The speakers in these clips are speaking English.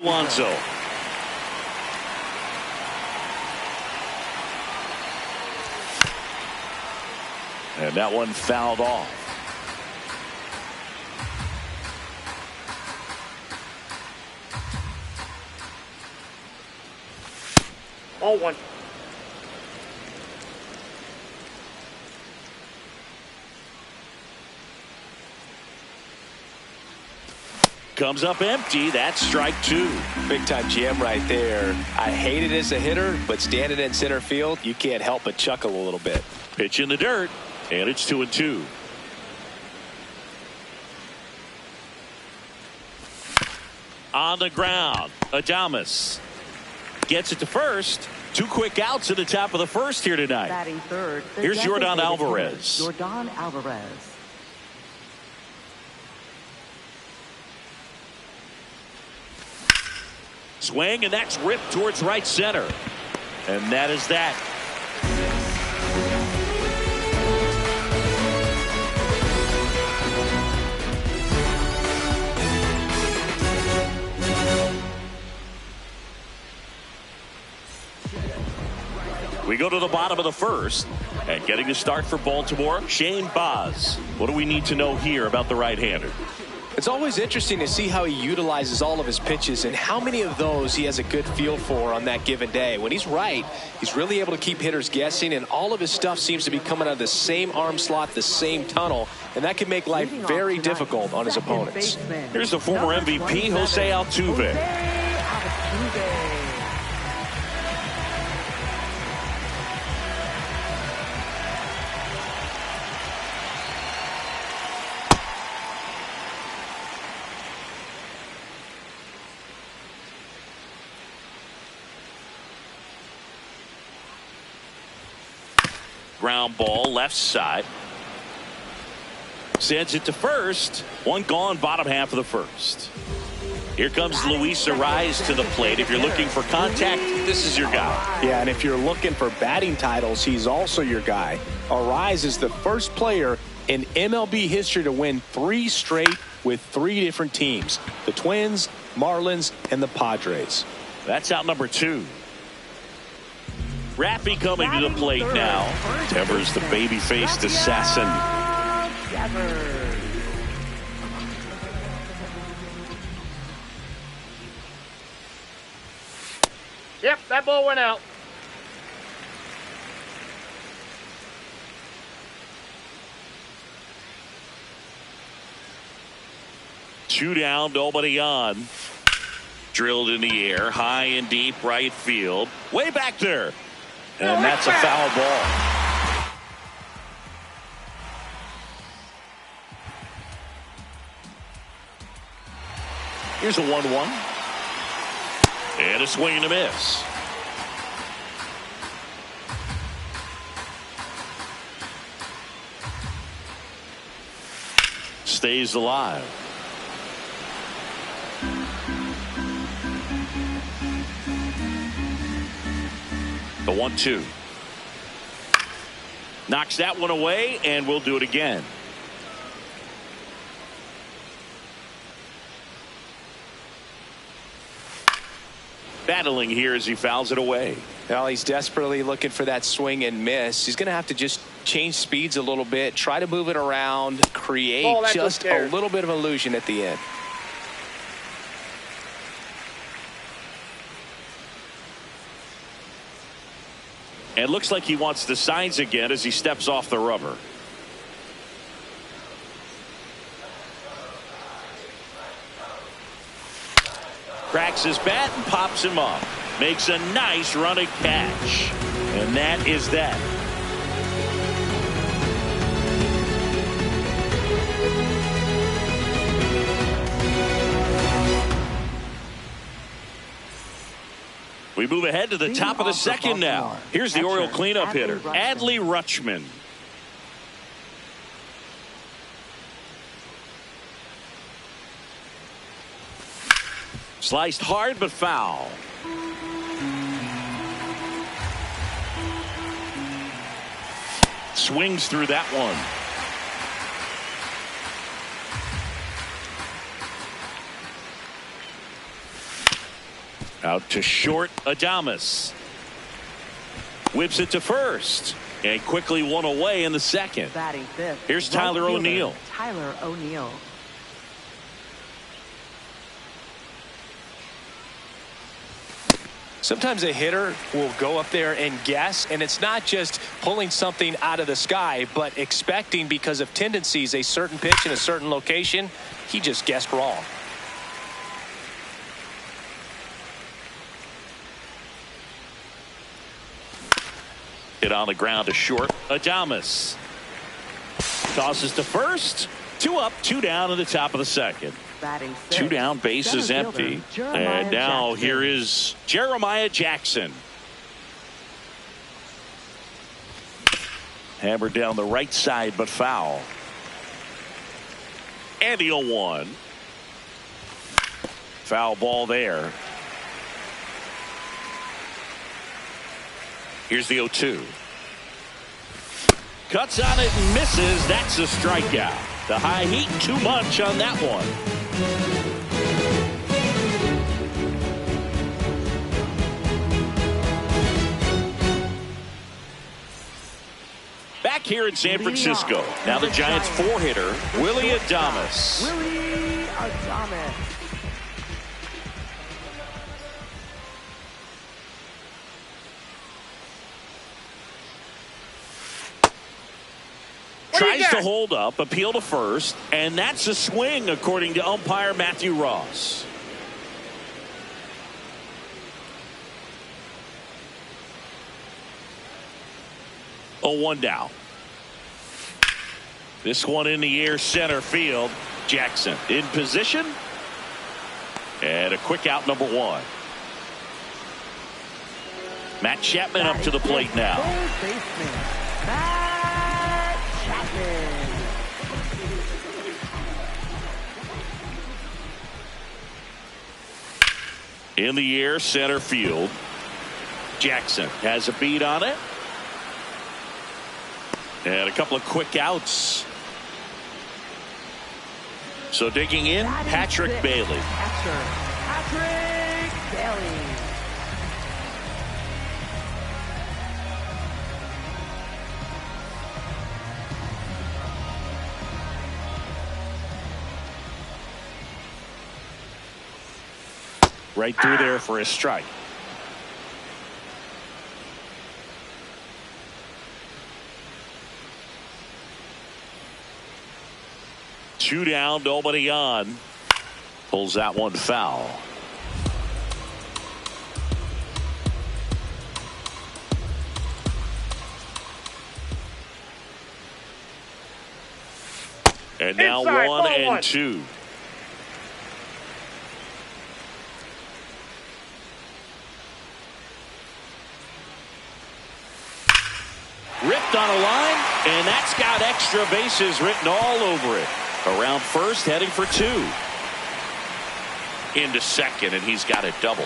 Alonso. And that one fouled off. All one. Comes up empty. That's strike two. Big time jam right there. I hate it as a hitter, but standing in center field, you can't help but chuckle a little bit. Pitch in the dirt, and it's 2-2. On the ground, Adames gets it to first. Two quick outs in the top of the first here tonight. Batting third, here's Yordan Alvarez. Yordan Alvarez. Swing, and that's ripped towards right center. And that is that. We go to the bottom of the first, and getting to start for Baltimore, Shane Baz. What do we need to know here about the right-hander? It's always interesting to see how he utilizes all of his pitches and how many of those he has a good feel for on that given day. When he's right, he's really able to keep hitters guessing, and all of his stuff seems to be coming out of the same arm slot, the same tunnel, and that can make life very difficult on his opponents. Here's the former MVP, Jose Altuve. Ground ball left side. Sends it to first. One gone, bottom half of the first. Here comes Luis Arraez to the plate. If you're looking for contact, this is your guy. Yeah, and if you're looking for batting titles, he's also your guy. Arraez is the first player in MLB history to win 3 straight with 3 different teams. The Twins, Marlins, and the Padres. That's out number 2. Rappy coming to the plate now. Devers, the baby-faced assassin. Yep, that ball went out. Two down, nobody on. Drilled in the air, high and deep right field. Way back there. And that's a foul ball. Here's a 1-1. And a swing and a miss. Stays alive. The 1-2. Knocks that one away, and we'll do it again. Battling here as he fouls it away. Well, he's desperately looking for that swing and miss. He's going to have to just change speeds a little bit, try to move it around, create just a little bit of illusion at the end. And looks like he wants the signs again as he steps off the rubber. Cracks his bat and pops him up. Makes a nice running catch. And that is that. We move ahead to the top of the second now. Here's the Oriole cleanup hitter, Adley Rutschman. Sliced hard but foul. Swings through that one. Out to short, Adames. Whips it to first. And quickly one away in the second. Batting fifth. Here's Tyler O'Neill. Tyler O'Neill. Sometimes a hitter will go up there and guess, and it's not just pulling something out of the sky, but expecting because of tendencies a certain pitch in a certain location. He just guessed wrong. Hit on the ground to short. Adames tosses to first. 2 up, 2 down in the top of the second. Batting 2 down, bases empty. And now here is Jeremiah Jackson. Hammered down the right side, but foul. And the 0-1. Foul ball there. Here's the 0-2. Cuts on it and misses. That's a strikeout. The high heat, too much on that one. Back here in San Francisco. Now the Giants' 4-hitter, Willie Adames. Willie Adames. Tries to hold up, appeal to first, and that's a swing according to umpire Matthew Ross. Oh, 1 down. This one in the air, center field. Jackson in position. And a quick out, number 1. Matt Chapman up to the plate now. Matt Chapman. In the air, center field. Jackson has a beat on it. And a couple of quick outs. So digging in, Patrick Bailey. Patrick Bailey. Right through there for a strike. Two down, nobody on. Pulls that one foul. And now Inside, 1 and 1. 2. Ripped on a line, and that's got extra bases written all over it. Around first, heading for 2. Into second, and he's got it double.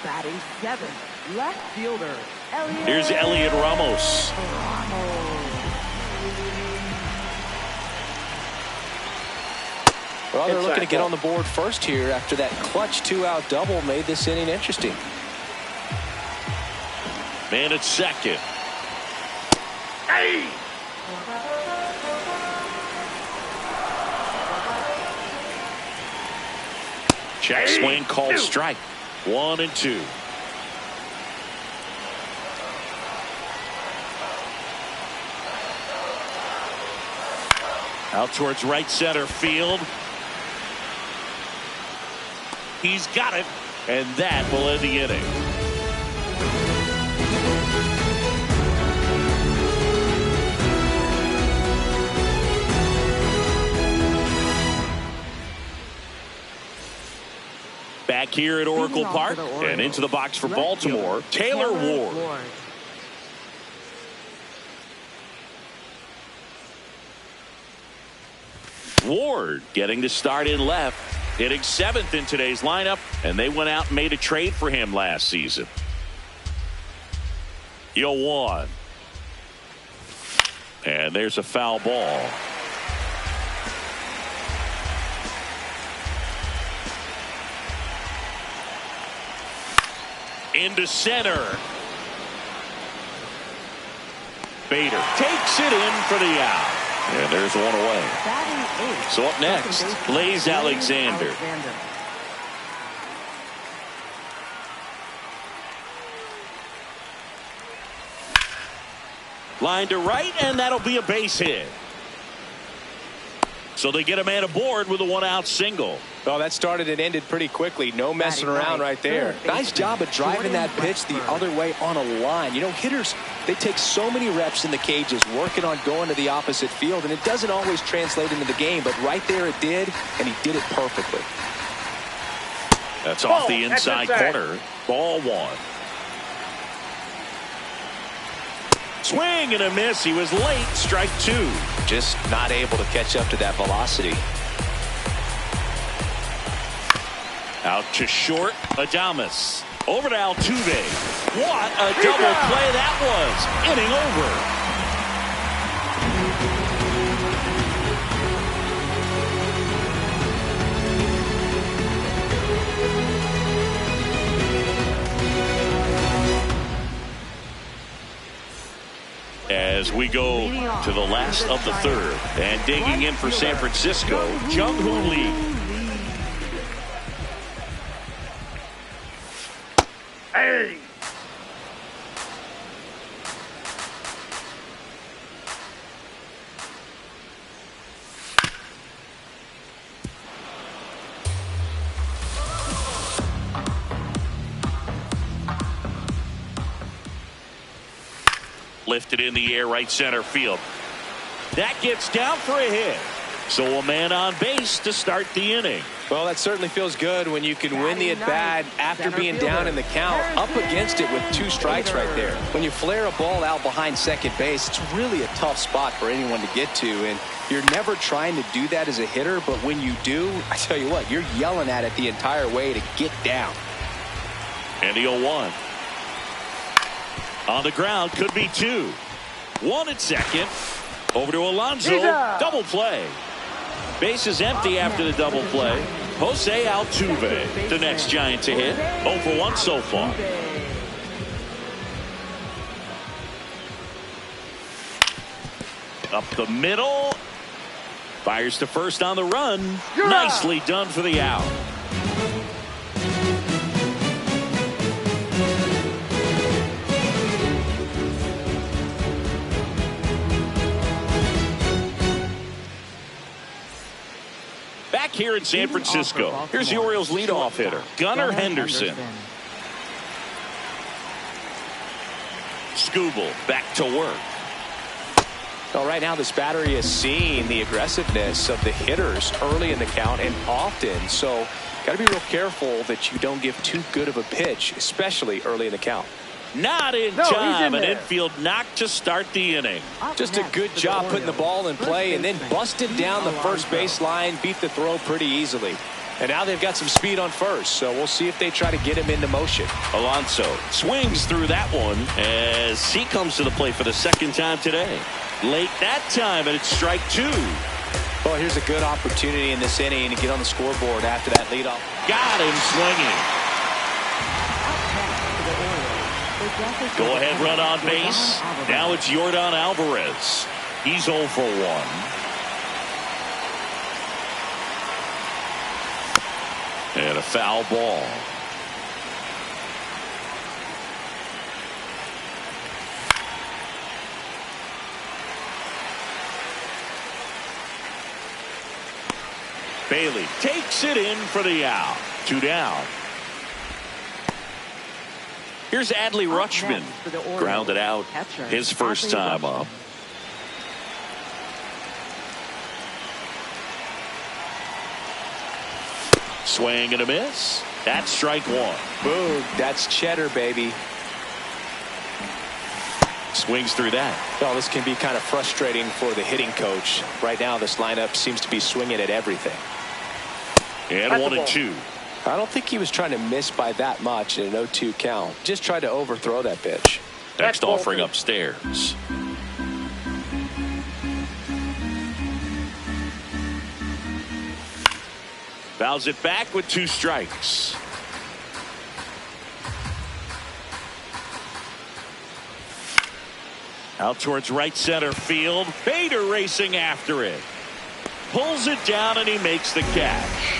Batting 7th, left fielder, Elliot. Here's Elliot Ramos. Well, they're looking to get on the board first here after that clutch 2-out double made this inning interesting. Man at second. Hey! Check swing called strike. 1 and 2. Out towards right center field. He's got it, and that will end the inning. Back here at Oracle Park and into the box for Baltimore, Taylor Ward. Ward getting to start in left, hitting 7th in today's lineup, and they went out and made a trade for him last season. 0-1. And there's a foul ball. Into center. Bader takes it in for the out. And there's one away. Batting 8. So up next, Blaze Alexander. Line to right, and that'll be a base hit. So they get a man aboard with a one-out single. Well, that started and ended pretty quickly. No messing around right there. Nice job of driving that pitch the other way on a line. You know, hitters, they take so many reps in the cages working on going to the opposite field, and it doesn't always translate into the game, but right there it did, and he did it perfectly. That's off the inside corner. Ball 1. Swing and a miss. He was late. Strike 2. Just not able to catch up to that velocity. Out to short. Adames. Over to Altuve. What a double play that was. Inning over. As we go to the last of the third, and digging in for San Francisco, Jung-Hoo Lee. Hey! Lifted in the air, right center field. That gets down for a hit. So a man on base to start the inning. Well, that certainly feels good when you can win the at-bat after being down in the count, up against it with 2 strikes right there. When you flare a ball out behind second base, it's really a tough spot for anyone to get to, and you're never trying to do that as a hitter, but when you do, I tell you what, you're yelling at it the entire way to get down. And the 0-1. On the ground, could be 2. 1 at second. Over to Alonso. Double play. Base is empty after the double play. Jose Altuve, the next Giant to hit. 0 for 1 so far. Up the middle. Fires to first on the run. Nicely done for the out. Back here in San Francisco, here's the Orioles leadoff hitter, Gunnar Henderson. Skubal back to work. Well, right now this battery is seeing the aggressiveness of the hitters early in the count and often, so got to be real careful that you don't give too good of a pitch, especially early in the count. Not in time. An infield knock to start the inning. Just a good job putting the ball in play and then busted down the first base line, beat the throw pretty easily. And now they've got some speed on first, so we'll see if they try to get him into motion. Alonso swings through that one as he comes to the plate for the second time today. Late that time, and it's strike 2. Well, here's a good opportunity in this inning to get on the scoreboard after that leadoff. Got him swinging. Go ahead run on base. Now it's Yordan Alvarez. He's 0 for 1. And a foul ball. Bailey takes it in for the out. 2 down. Here's Adley Rutschman. Grounded out his first time up. Swing and a miss. That's strike 1. Boom. That's cheddar, baby. Swings through that. Well, this can be kind of frustrating for the hitting coach. Right now, this lineup seems to be swinging at everything. And 1 and 2. I don't think he was trying to miss by that much in an 0-2 count. Just tried to overthrow that pitch. Next offering upstairs. Fouls it back with 2 strikes. Out towards right center field. Bader racing after it. Pulls it down and he makes the catch.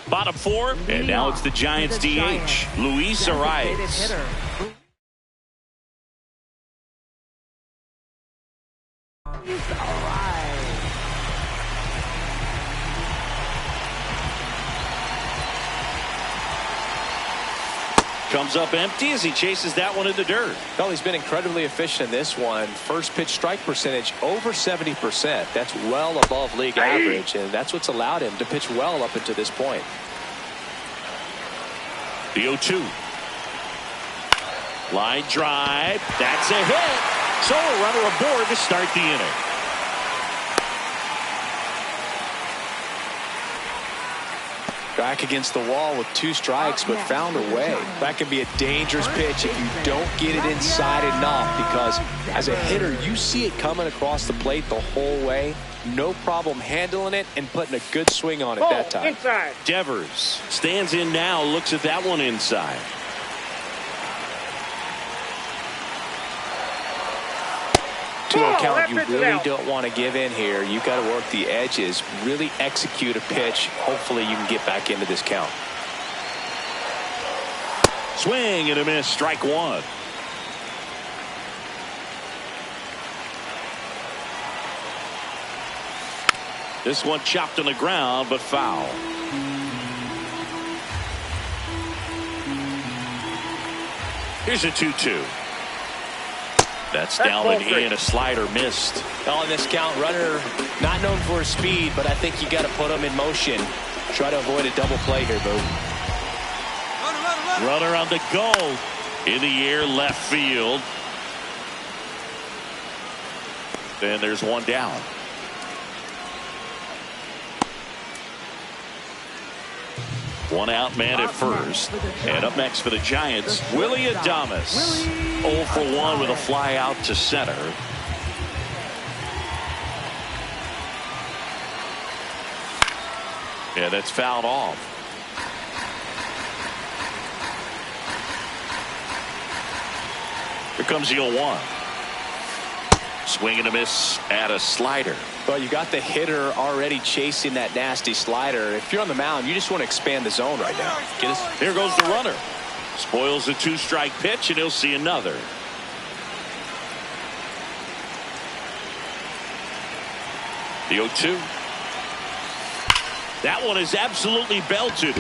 Bottom four, and now it's the Giants DH, Luis Arias. Comes up empty as he chases that one in the dirt. Well, he's been incredibly efficient in this one. First pitch strike percentage over 70%. That's well above league average, and that's what's allowed him to pitch well up until this point. The 0-2. Line drive. That's a hit. So a runner aboard to start the inning. Back against the wall with 2 strikes, but found a way. That can be a dangerous pitch if you don't get it inside enough, because as a hitter, you see it coming across the plate the whole way. No problem handling it and putting a good swing on it that time. Inside. Devers stands in now, looks at that one inside. To a count, you really don't want to give in here. You've got to work the edges, really execute a pitch. Hopefully you can get back into this count. Swing and a miss, strike one. This one chopped on the ground, but foul. Here's a 2-2. That's down and in. A slider missed. On this count, runner not known for his speed, but I think you got to put him in motion. Try to avoid a double play here, Boo. Runner on the go. In the air, left field. Then there's one down. One out man at first. And up next for the Giants, Willie Adames. 0 for 1 with a fly out to center. Yeah, that's fouled off. Here comes the 0-1. Swing and a miss at a slider. Well, you got the hitter already chasing that nasty slider. If you're on the mound, you just want to expand the zone right now. Get us. Here goes the runner. Spoils the 2-strike pitch, and he'll see another. The 0-2. That one is absolutely belted.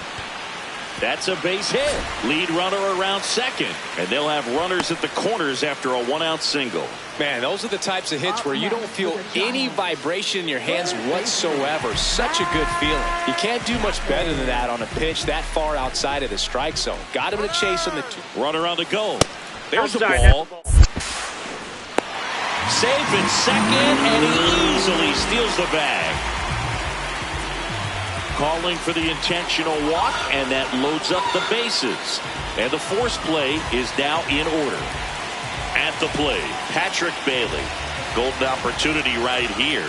That's a base hit. Lead runner around second, and they'll have runners at the corners after a 1-out single. Man, those are the types of hits where you don't feel any vibration in your hands whatsoever. Such a good feeling. You can't do much better than that on a pitch that far outside of the strike zone. Got him to chase on the 2. Runner on the go. There's the ball. Safe in second, and he easily steals the bag. Calling for the intentional walk, and that loads up the bases. And the force play is now in order. At the plate, Patrick Bailey. Golden opportunity right here.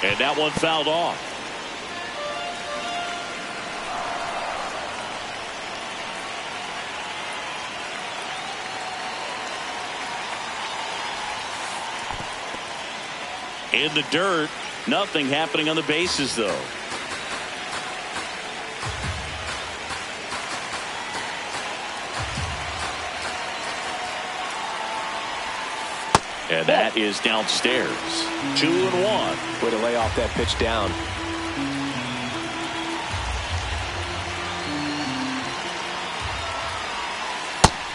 And that one fouled off. In the dirt. Nothing happening on the bases, though. And that is downstairs. 2-1. Way to lay off that pitch down.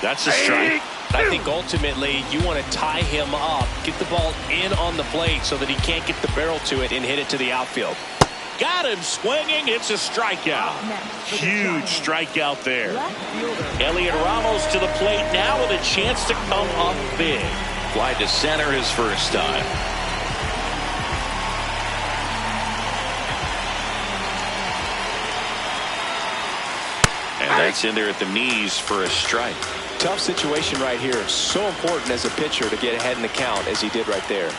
That's a strike. I think ultimately you want to tie him up, get the ball in on the plate so that he can't get the barrel to it and hit it to the outfield. Got him swinging. It's a strikeout. Huge strikeout there. Elliot Ramos to the plate now with a chance to come up big. Fly to center his first time. And that's in there at the knees for a strike. Tough situation right here. So important as a pitcher to get ahead in the count as he did right there.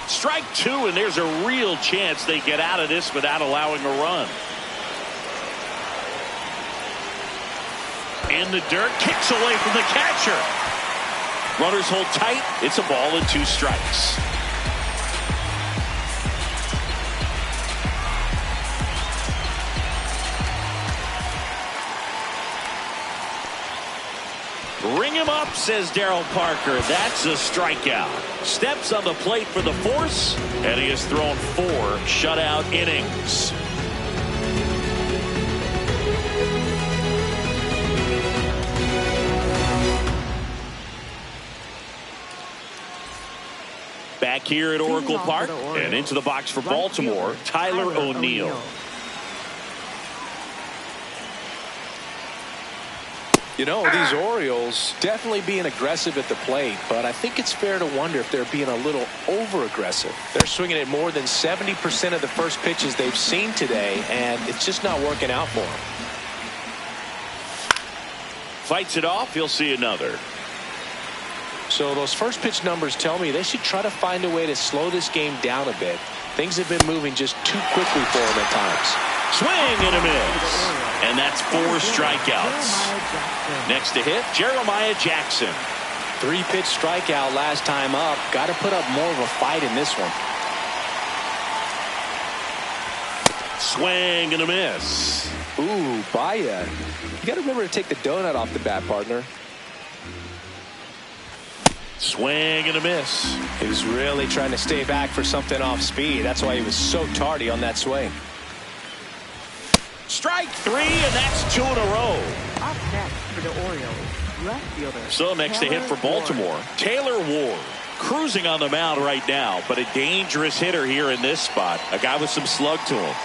Strike two, and there's a real chance they get out of this without allowing a run. In the dirt, kicks away from the catcher. Runners hold tight. It's a ball and 2 strikes. Ring him up, says Darryl Parker. That's a strikeout. Steps on the plate for the force, and he has thrown 4 shutout innings. Back here at Oracle Park, and into the box for Baltimore, Tyler O'Neill. You know, these Orioles definitely being aggressive at the plate, but I think it's fair to wonder if they're being a little over-aggressive. They're swinging at more than 70% of the first pitches they've seen today, and it's just not working out for them. Fights it off. He'll see another. So those first pitch numbers tell me they should try to find a way to slow this game down a bit. Things have been moving just too quickly for them at times. Swing and a miss. And that's 4 strikeouts. Next to hit, Jeremiah Jackson. 3-pitch strikeout last time up. Got to put up more of a fight in this one. Swing and a miss. Ooh, Baya. You got to remember to take the donut off the bat, partner. Swing and a miss. He was really trying to stay back for something off speed. That's why he was so tardy on that swing. Strike 3, and that's 2 in a row. Up next for the Orioles, left fielder. So next to hit for Baltimore, Taylor Ward. Cruising on the mound right now, but a dangerous hitter here in this spot. A guy with some slug to him.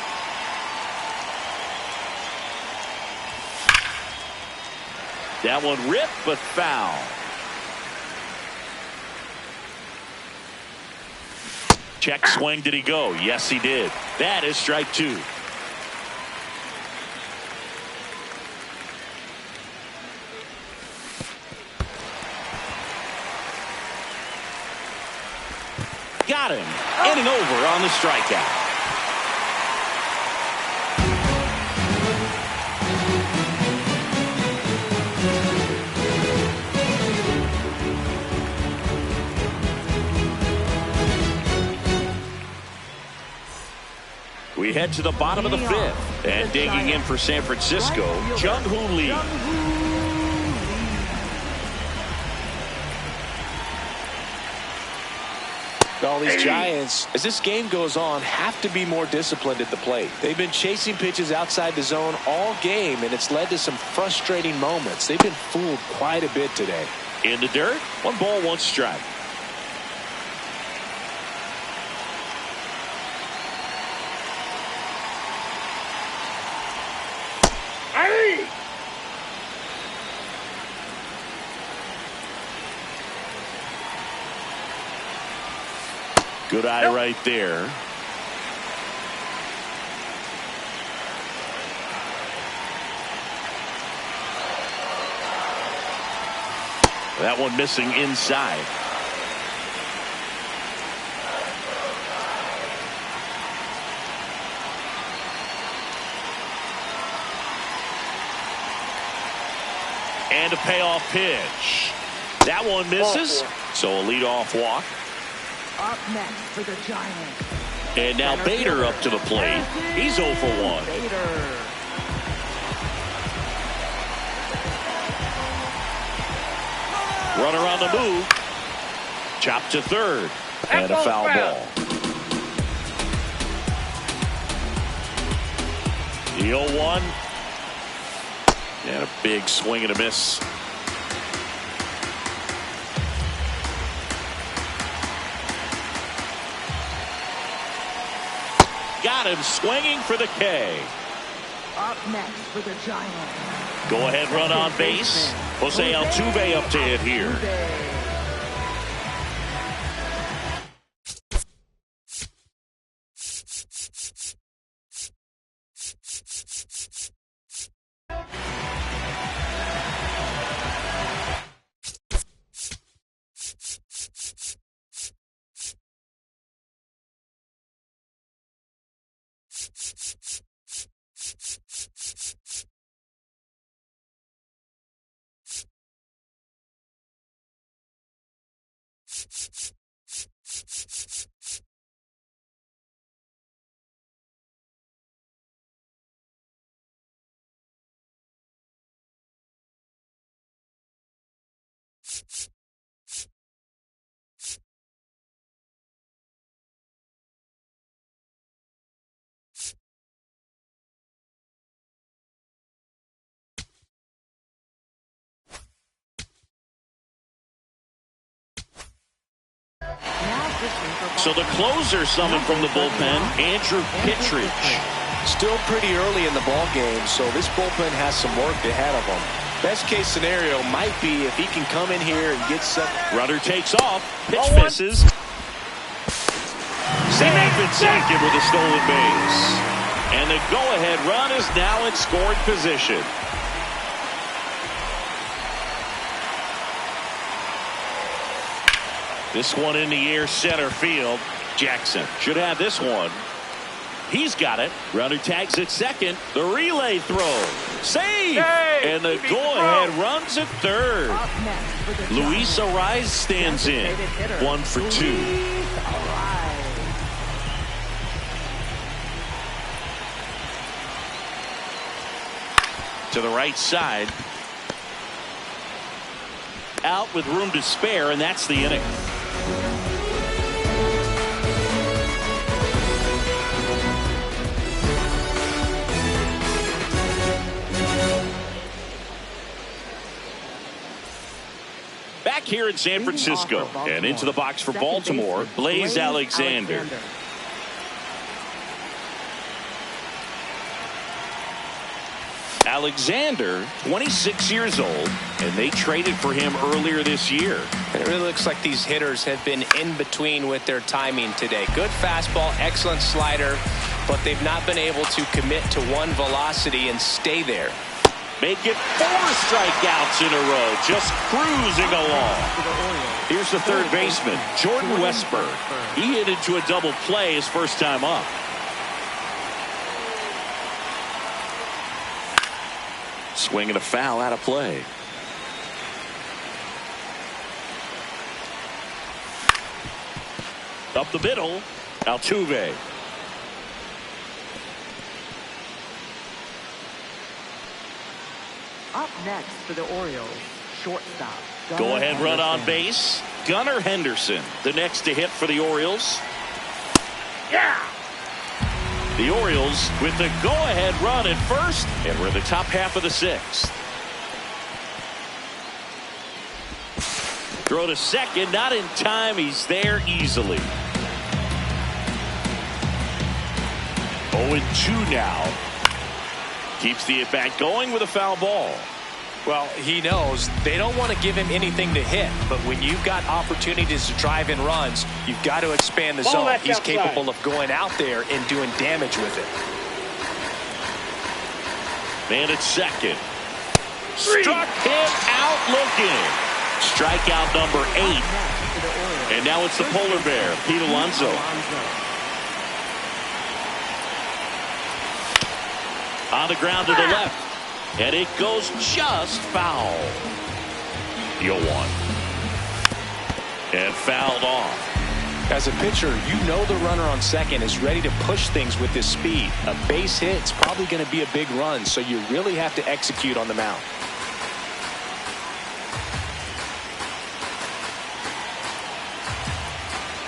That one ripped, but foul. Check swing. Did he go? Yes, he did. That is strike 2. Got him. Inning over on the strikeout. We head to the bottom of the 5th, and digging in for San Francisco, Jung-Hoo Lee. All these Giants, as this game goes on, have to be more disciplined at the plate. They've been chasing pitches outside the zone all game, and it's led to some frustrating moments. They've been fooled quite a bit today. In the dirt, 1 ball, 1 strike. Good eye right there. That one missing inside. And a payoff pitch. That one misses. So a leadoff walk. Up next for the Giants. And now Bader up to the plate. He's 0 for 1. Bader. Runner on the move. Chopped to third. And a foul ball. The 0-1. And a big swing and a miss. Got him swinging for the K. Up next for the Giants. Go ahead run on base. Jose Altuve up to hit here. So the closer summoned from the bullpen, Andrew Kittredge. Still pretty early in the ball game, so this bullpen has some work ahead of them. Best case scenario might be if he can come in here and get some. Runner takes off. Pitch misses. Safe and second with a stolen base. And the go-ahead run is now in scoring position. This one in the air, center field. Jackson should have this one. He's got it. Runner tags at second. The relay throw. Save! And the go-ahead runs at third. Luis Ariz stands in. 1 for 2. To the right side. Out with room to spare, and that's the inning. Back here in San Francisco and into the box for Baltimore, Blaze Alexander. Alexander, 26 years old, and they traded for him earlier this year. It really looks like these hitters have been in between with their timing today. Good fastball, excellent slider, but they've not been able to commit to one velocity and stay there. Make it 4 strikeouts in a row, just cruising along. Here's the third baseman, Jordan Westburg. He hit into a double play his first time up. Swing and a foul out of play. Up the middle, Altuve. Up next for the Orioles, shortstop. Go ahead run on base. Gunnar Henderson, the next to hit for the Orioles. Yeah! The Orioles with the go-ahead run at first, and we're in the top half of the 6th. Throw to second, not in time. He's there easily. 0-2 now. Keeps the at-bat going with a foul ball. Well, he knows they don't want to give him anything to hit, but when you've got opportunities to drive in runs, you've got to expand the zone. He's capable of going out there and doing damage with it. Man at second. Struck him out looking. Strikeout number 8. And now it's the polar bear, Pete Alonso. On the ground to the left. And it goes just foul. You'll want. And fouled off. As a pitcher, you know the runner on second is ready to push things with his speed. A base hit is probably going to be a big run, so you really have to execute on the mound.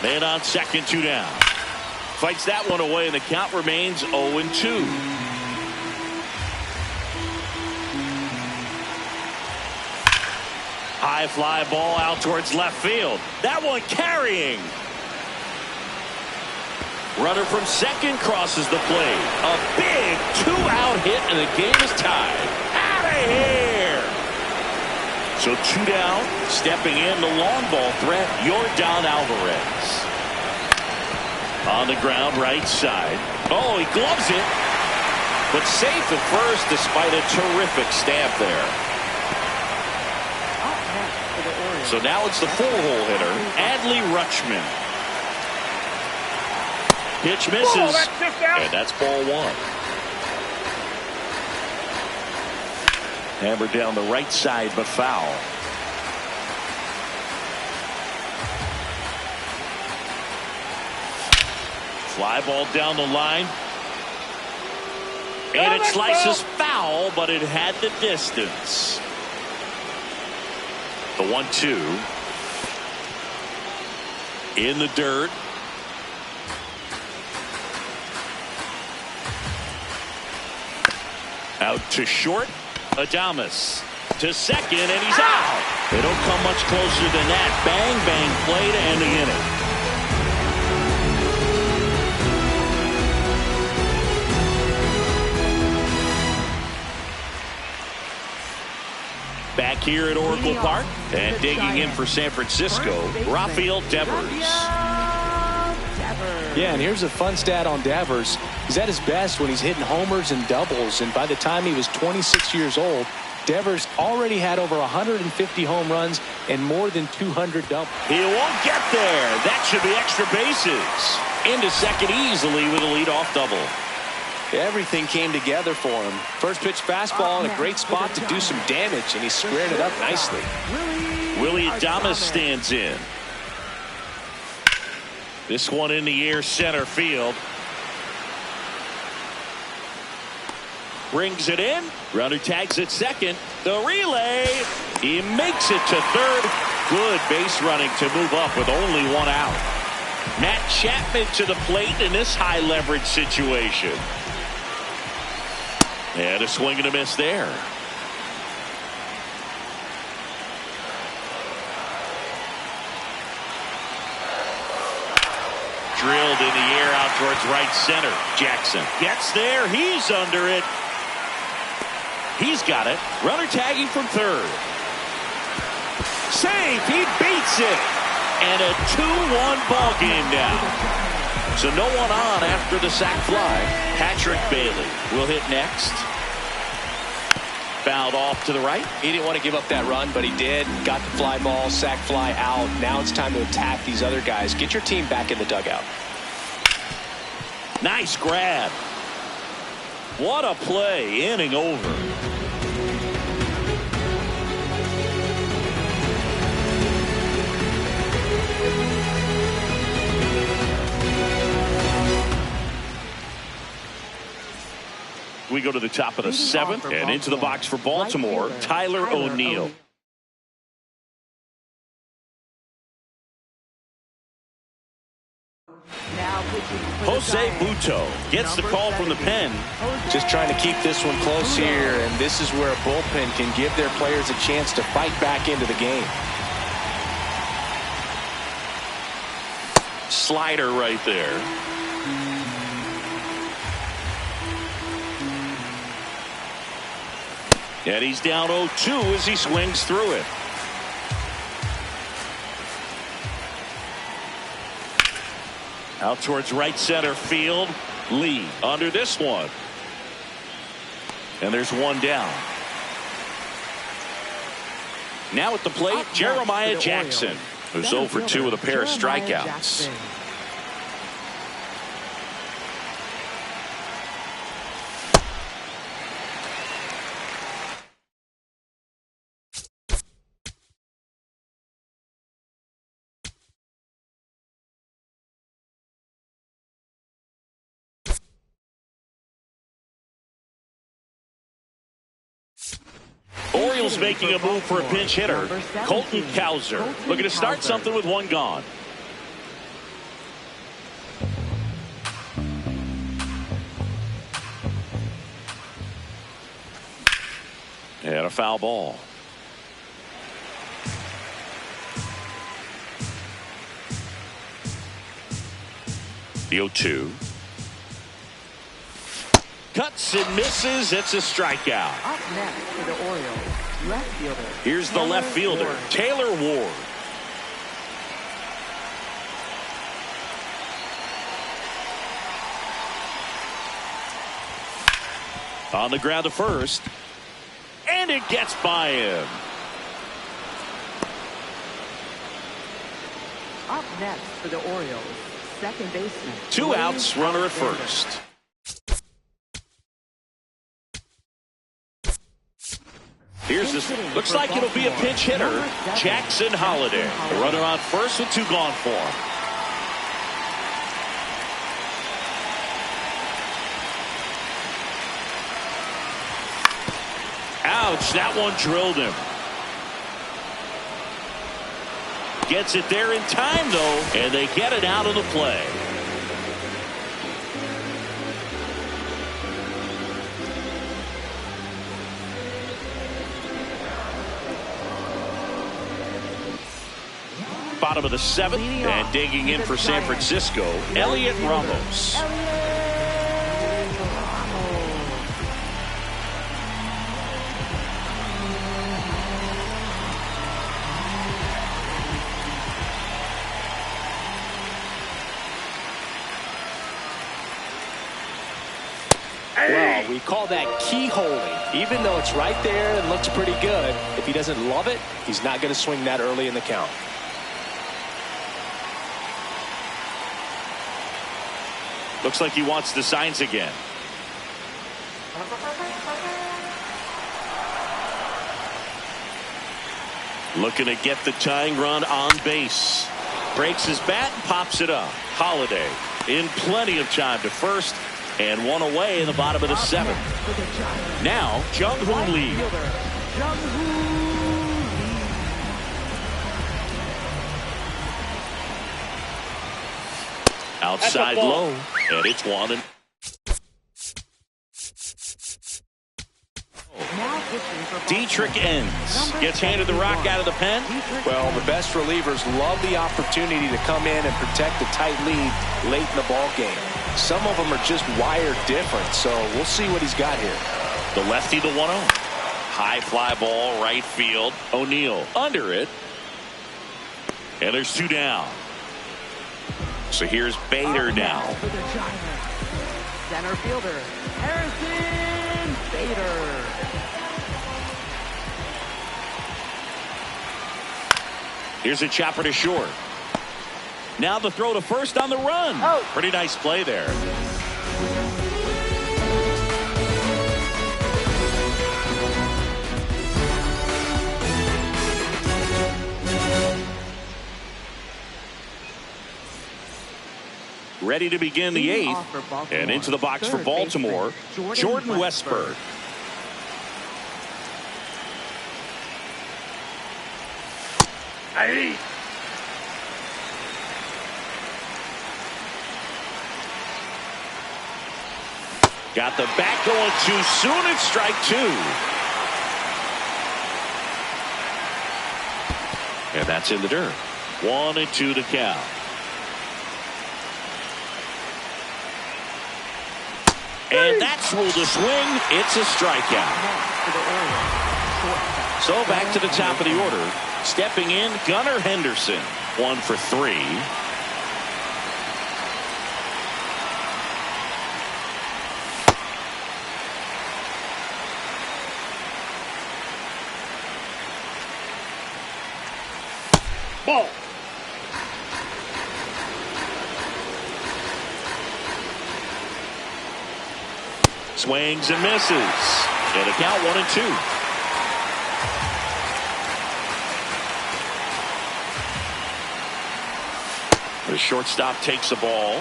Man on second, 2 down. Fights that one away, and the count remains 0-2. High fly ball out towards left field. That one carrying. Runner from second crosses the plate. A big 2-out hit, and the game is tied. Out of here. So 2 down. Stepping in, the long ball threat, Yordan Alvarez. On the ground, right side. Oh, he gloves it. But safe at first despite a terrific stab there. So now it's the 4-hole hitter, Adley Rutschman. Pitch misses. And that's ball one. Hammered down the right side, but foul. Fly ball down the line. And it slices foul, but it had the distance. The 1-2. In the dirt. Out to short. Adames to second, and he's out. They don't come much closer than that. Bang, bang play to end the inning. Back here at Oracle Park, and digging in for San Francisco, Rafael Devers. Yeah, and here's a fun stat on Devers. He's at his best when he's hitting homers and doubles, and by the time he was 26 years old, Devers already had over 150 home runs and more than 200 doubles. He won't get there. That should be extra bases. Into second easily with a leadoff double. Everything came together for him. First pitch fastball in a great spot to do some damage, and he squared it up nicely. Willie Adames stands in. This one in the air, center field. Brings it in. Runner tags at second. The relay. He makes it to third. Good base running to move up with only one out. Matt Chapman to the plate in this high leverage situation. And a swing and a miss there. Drilled in the air out towards right center. Jackson gets there. He's under it. He's got it. Runner tagging from third. Save. He beats it. And a 2-1 ball game now. So no one on after the sac fly. Patrick Bailey will hit next. Fouled off to the right. He didn't want to give up that run, but he did. Got the fly ball, sac fly out. Now it's time to attack these other guys. Get your team back in the dugout. Nice grab. What a play. Inning over. We go to the top of the seventh and into the box for Baltimore, Tyler O'Neill. Jose Butto gets the call from the pen. Just trying to keep this one close here, and this is where a bullpen can give their players a chance to fight back into the game. Slider right there. And he's down 0-2 as he swings through it. Out towards right center field. Lee under this one. And there's one down. Now at the plate, Jeremiah Jackson, who's 0 for 2 with a pair of strikeouts. Orioles making a move for a pinch hitter. Colton Cowser looking to start something with one gone. And a foul ball. The 0-2. Cuts and misses. It's a strikeout. Up next for the Orioles, left fielder. Here's the left fielder, Taylor Ward. On the ground to first. And it gets by him. Up next for the Orioles, second baseman. 2 outs, runner at first. Here's this. Looks like it'll be a pinch hitter, Jackson Holliday. The runner on first with 2 gone for him. Ouch, that one drilled him. Gets it there in time, though, and they get it out of the play. Bottom of the 7th, and digging in for San Francisco, Elliot Ramos. Well, we call that keyholing. Even though it's right there and looks pretty good, if he doesn't love it, he's not going to swing that early in the count. Looks like he wants the signs again. Looking to get the tying run on base. Breaks his bat and pops it up. Holliday in plenty of time to first, and one away in the bottom of the 7th. Now, Jung-Hoo Lee. Outside low, and it's 1. Dietrich ends. Gets handed the rock out of the pen. Well, the best relievers love the opportunity to come in and protect a tight lead late in the ball game. Some of them are just wired different, so we'll see what he's got here. The lefty, the 1-0. High fly ball, right field. O'Neill under it. And there's 2 down. So here's Bader now. Center fielder, Harrison Bader. Here's a chopper to short. Now the throw to first on the run. Oh. Pretty nice play there. Ready to begin the 8th. And into the box for Baltimore, Jordan Westburg. Hey. Got the bat going too soon. It's strike 2. And that's in the dirt. 1-2 to count. And that's ruled a swing. It's a strikeout. So back to the top of the order. Stepping in, Gunnar Henderson. 1 for 3. Ball. Swings and misses. And a count 1-2. The shortstop takes the ball.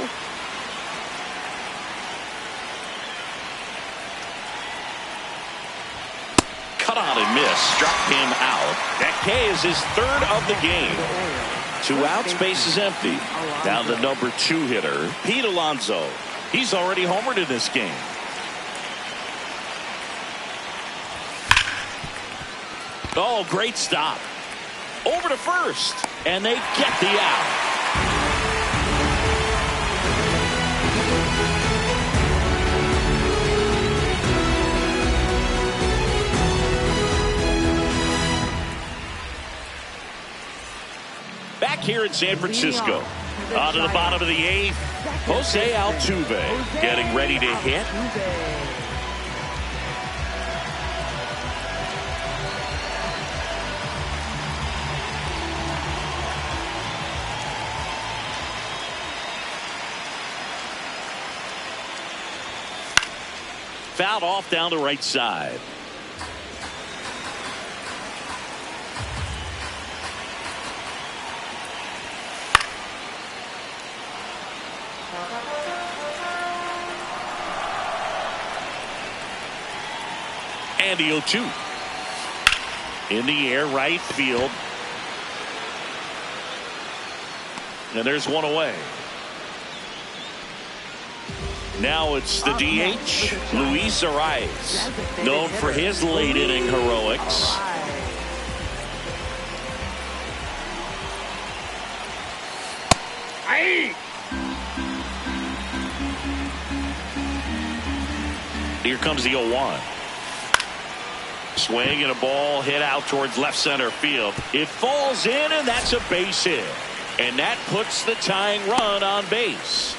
Cut on and miss. Struck him out. That K is his 3rd of the game. 2 outs, base is empty. Now the number 2 hitter, Pete Alonso. He's already homered in this game. Oh, great stop. Over to first. And they get the out. Back here in San Francisco. On to the bottom of the 8th. Jose Altuve getting ready to hit. Fouled off down the right side. And the 0-2. In the air, right field. And there's one away. Now it's the DH, Luis Arias, known for his late inning heroics. Here comes the 0-1. Swing and a ball hit out towards left center field. It falls in, and that's a base hit. And that puts the tying run on base.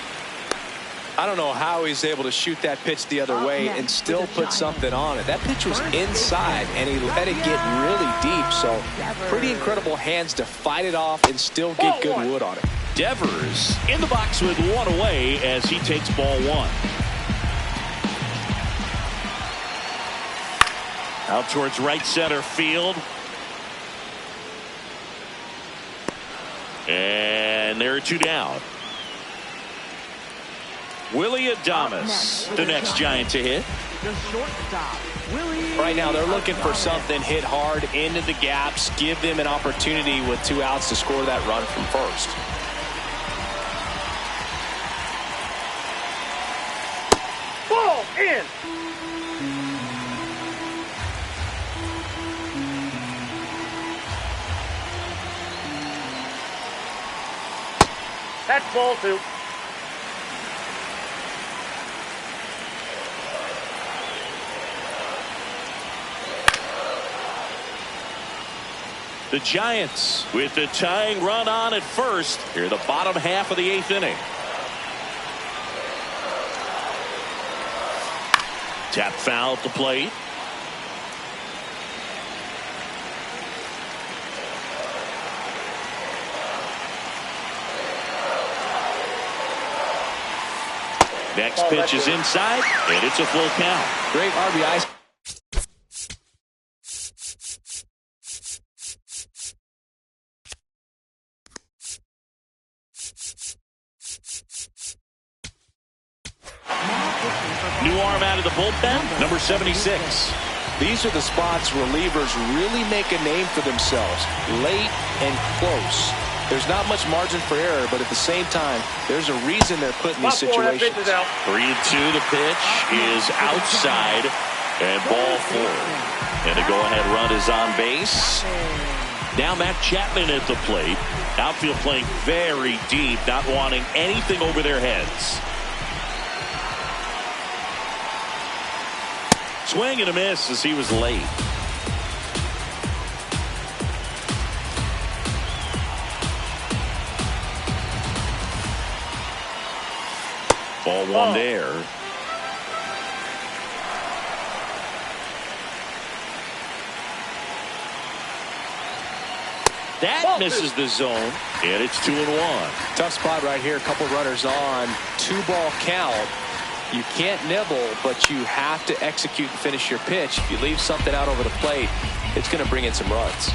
I don't know how he's able to shoot that pitch the other way and still put something on it. That pitch was inside, and he let it get really deep. So pretty incredible hands to fight it off and still get good wood on it. Devers in the box with one away as he takes ball one. Out towards right center field. And there are two down. Willie Adames, the next Giant to hit. Right now they're looking for something hit hard into the gaps, give them an opportunity with 2 outs to score that run from first. Ball in. That's ball 2. The Giants with the tying run on at first here, the bottom half of the 8th inning. Tap foul at the plate. Next pitch is inside, and it's a full count. Great RBI. New arm out of the bullpen, number 76. These are the spots relievers really make a name for themselves. Late and close. There's not much margin for error, but at the same time, there's a reason they're put in these situations. 3-2, the pitch is outside, and ball 4. And the go-ahead run is on base. Now Matt Chapman at the plate. Outfield playing very deep, not wanting anything over their heads. Swing and a miss as he was late. Ball 1 there. That misses the zone, and it's 2-1. Tough spot right here. A couple runners on. 2-ball count. You can't nibble, but you have to execute and finish your pitch. If you leave something out over the plate, it's going to bring in some runs.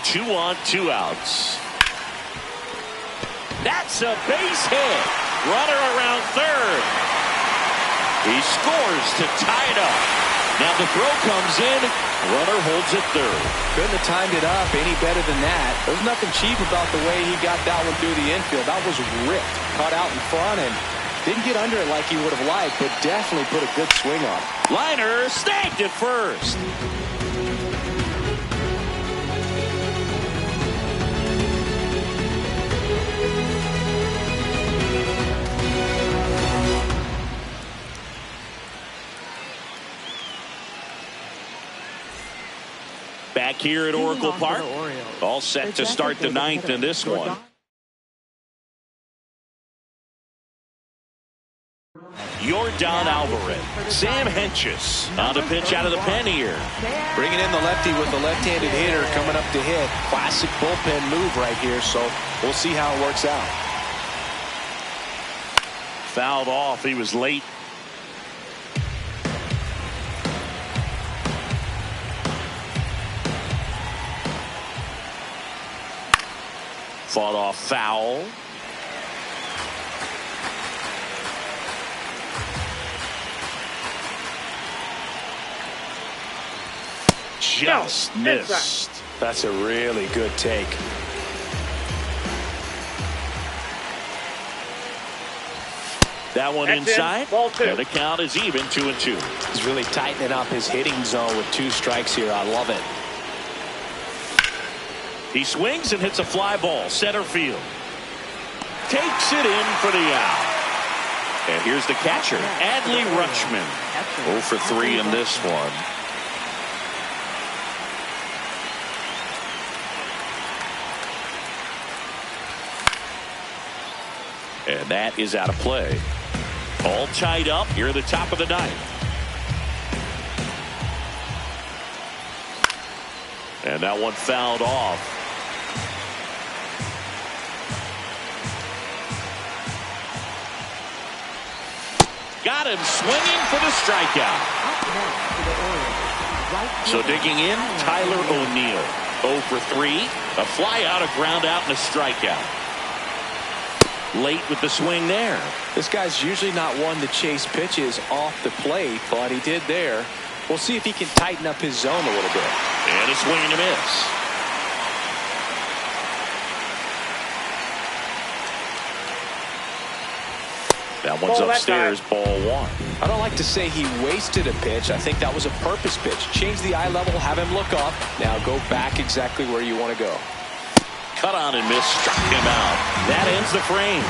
2 on, 2 outs. That's a base hit. Runner around third. He scores to tie it up. Now the throw comes in. Runner holds it third. Couldn't have timed it up any better than that. There's nothing cheap about the way he got that one through the infield. That was ripped. Caught out in front and didn't get under it like he would have liked, but definitely put a good swing on it. Liner snagged it first. Back here at Oracle Park. All set to start the 9th in this one. Yordan Alvarez. Sam Hentges on the pitch out of the pen here. Bringing in the lefty with the left-handed hitter coming up to hit. Classic bullpen move right here, so we'll see how it works out. Fouled off. He was late. Fought off foul. Just missed. That's a really good take. That one That's inside. Ball 2. And the count is even 2-2. He's really tightening up his hitting zone with 2 strikes here. I love it. He swings and hits a fly ball center field. Takes it in for the out. And here's the catcher, Adley Rutschman. 0 for 3 in this one. And that is out of play. All tied up here at the top of the ninth. And that one fouled off. Got him swinging for the strikeout. So digging in, Tyler O'Neill. 0 for 3. A fly out, a ground out, and a strikeout. Late with the swing there. This guy's usually not one to chase pitches off the plate, but he did there. We'll see if he can tighten up his zone a little bit. And a swing and a miss. That one's upstairs, ball 1. I don't like to say he wasted a pitch. I think that was a purpose pitch. Change the eye level, have him look up. Now go back exactly where you want to go. Cut on and miss, struck him out. That ends the frame.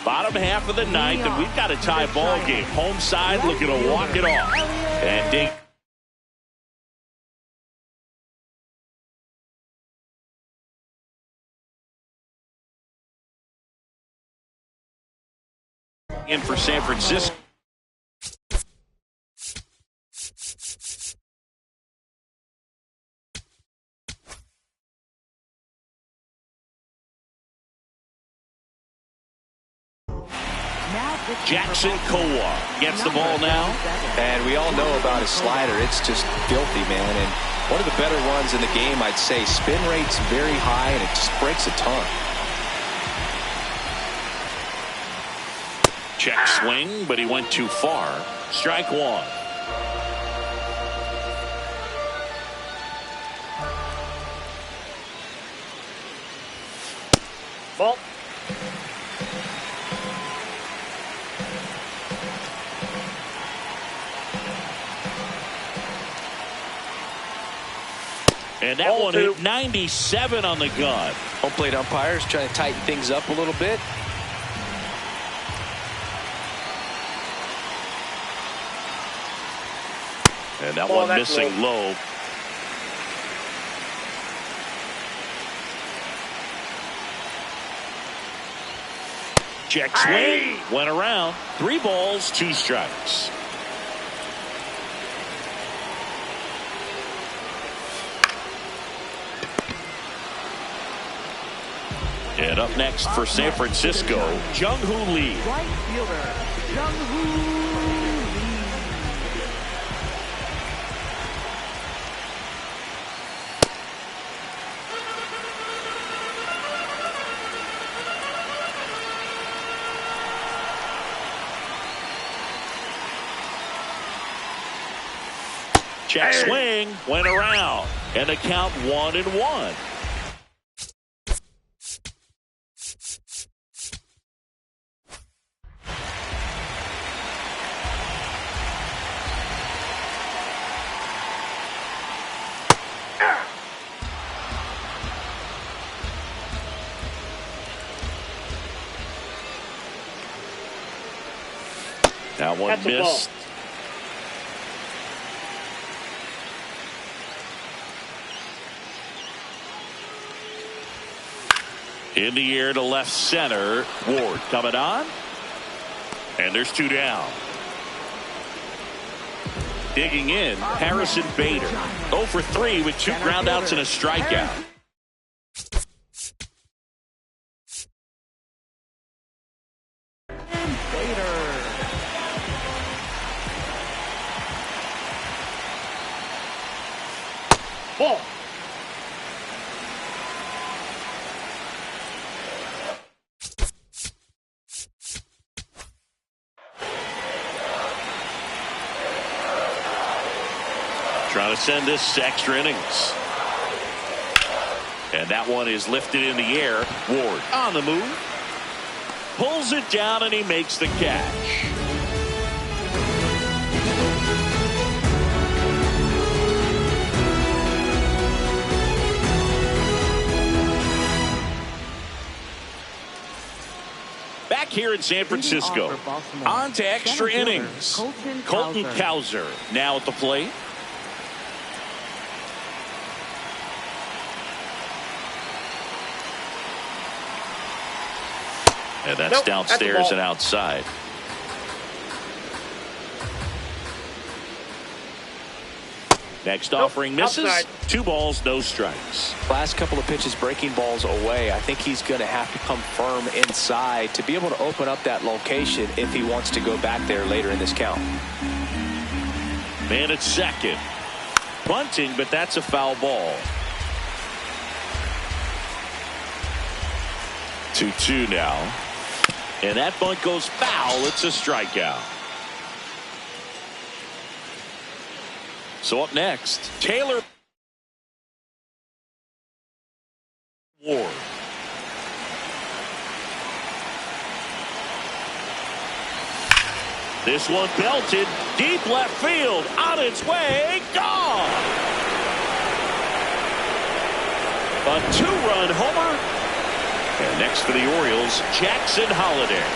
Bottom half of the ninth, and we've got a tie ball game. Home side looking to walk it off. And dig in for San Francisco. Jackson Kowar gets the ball now. And we all know about his slider. It's just filthy, man. And one of the better ones in the game, I'd say. Spin rate's very high, and it just breaks a ton. Check swing, but he went too far. Strike 1. Ball. And that one hit 97 on the gun. Home plate umpires trying to tighten things up a little bit. And that one missing low. Check swing. Went around. 3 balls, 2 strikes. And up next for San Francisco, Jung-Hoo Lee. Right fielder, Jung-Hoo Lee. Check swing, went around, and the count 1-1. That one missed. In the air to left center. Ward coming on. And there's 2 down. Digging in, Harrison Bader. 0 for 3 with 2 groundouts and a strikeout. Bader. Ball. Trying to send this to extra innings. And that one is lifted in the air. Ward on the move. Pulls it down and he makes the catch. Back here in San Francisco. On to extra innings. Colton Cowser now at the plate. And that's downstairs and outside. Next offering misses. Outside. 2 balls, no strikes. Last couple of pitches breaking balls away. I think he's going to have to come firm inside to be able to open up that location if he wants to go back there later in this count. Man at second. Bunting, but that's a foul ball. 2-2 now. And that bunt goes foul. It's a strikeout. So up next, Taylor Ward. This one belted deep left field, on its way, gone. A 2-run homer. And next for the Orioles, Jackson Holliday.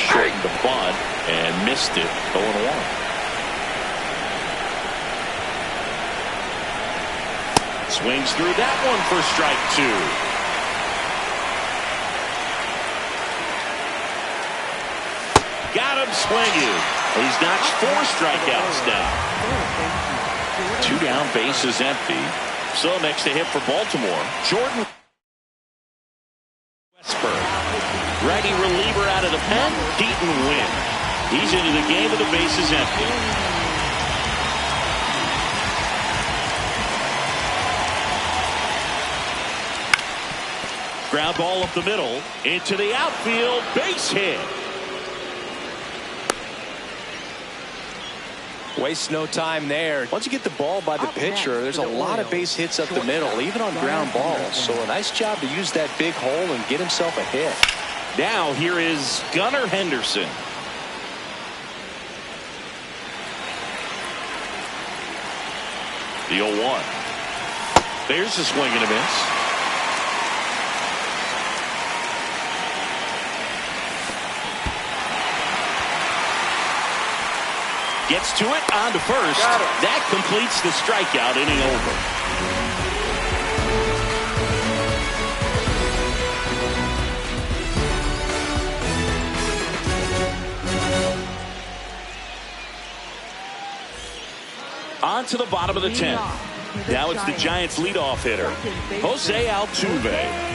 Shortened the bunt and missed it. 0-1. Swings through that one for strike 2. Got him swinging. He's notched 4 strikeouts now. 2 down, base is empty. So next to hit for Baltimore, Jordan Westburg. Righty reliever out of the pen, Keaton Wynn. He's into the game with the bases empty. Ground ball up the middle, into the outfield, base hit. Waste no time there. Once you get the ball by the pitcher, there's a lot of base hits up the middle, even on ground balls. So a nice job to use that big hole and get himself a hit. Now here is Gunnar Henderson. The 0-1. There's a swing and a miss. Gets to it, on to first. That completes the strikeout, inning over. On to the bottom of the 10th. Now it's the Giants' leadoff hitter, Jose Altuve.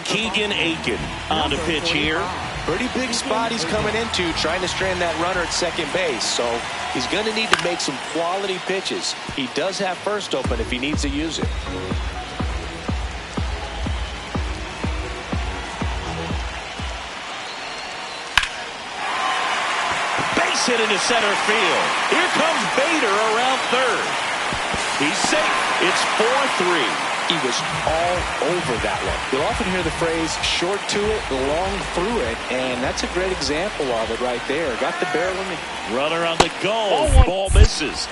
Keegan Aiken on the pitch here. Pretty big spot he's coming into, trying to strand that runner at second base. So he's going to need to make some quality pitches. He does have first open if he needs to use it. Base hit into center field. Here comes Bader around third. He's safe. It's 4-3. He was all over that one. You'll often hear the phrase short to it, long through it, and that's a great example of it right there. Got the barrel in the... Runner on the go. Ball misses.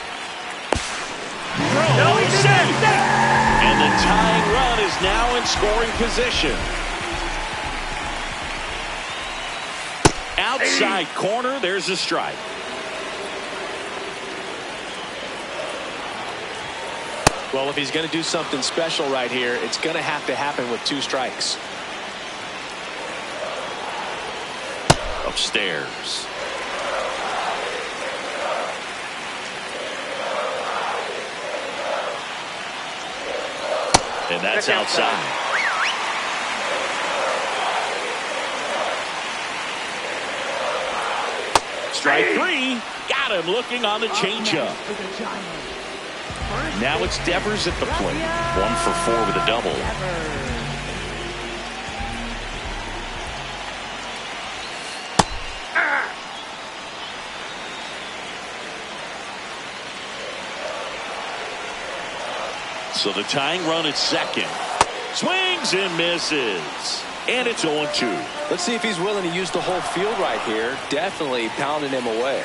Throw is safe. And the tying run is now in scoring position. Outside corner, there's a strike. Well, if he's going to do something special right here, it's going to have to happen with 2 strikes. Upstairs. And that's outside. strike three. Got him looking on the changeup. Now it's Devers at the plate. 1 for 4 with a double. So the tying run at second. Swings and misses. And it's 0-2. Let's see if he's willing to use the whole field right here. Definitely pounding him away.